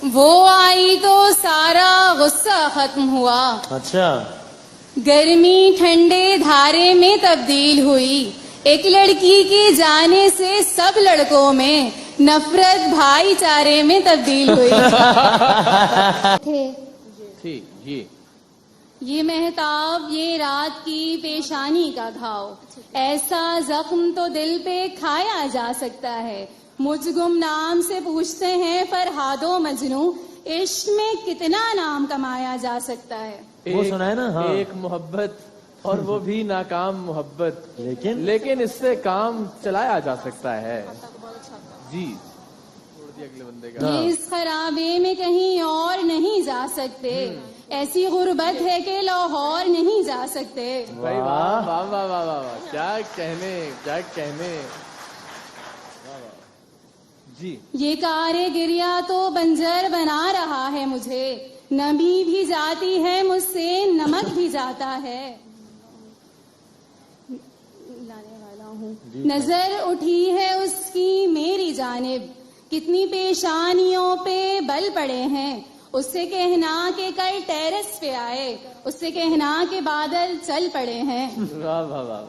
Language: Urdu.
وہ آئی تو سارا غصہ ختم ہوا. اچھا. گرمی ٹھنڈے دھارے میں تبدیل ہوئی. ایک لڑکی کے جانے سے سب لڑکوں میں نفرت بھائی چارے میں تبدیل ہوئی. تھی یہ مہتاب یہ رات کی پیشانی کا گھاؤ. ایسا زخم تو دل پہ کھایا جا سکتا ہے. مجھ گم نام سے پوچھتے ہیں فرہاد و مجنوں، عشق میں کتنا نام کمایا جا سکتا ہے. وہ سنا ہے نا. ہاں. ایک محبت اور وہ بھی ناکام محبت، لیکن اس سے کام چلایا جا سکتا ہے. جی چھوڑ دیا اگلے بندے کا. یہ اس خرابے میں کہیں اور نہیں جا سکتے. ایسی غربت ہے کہ لاہور نہیں جا سکتے. بھائی واہ واہ واہ واہ واہ، کیا کہنے کیا کہنے. جی یہ کار گریا تو بنجر بنا رہا ہے مجھے. نمی بھی جاتی ہے مجھ سے، نمک بھی جاتا ہے. لانے والا ہوں. نظر اٹھی ہے اس کی میری جانب، کتنی پیشانیوں پہ بل پڑے ہیں. اس سے کہنا کہ کل ٹیرس پہ آئے، اس سے کہنا کہ بادل چل پڑے ہیں. واہ واہ واہ.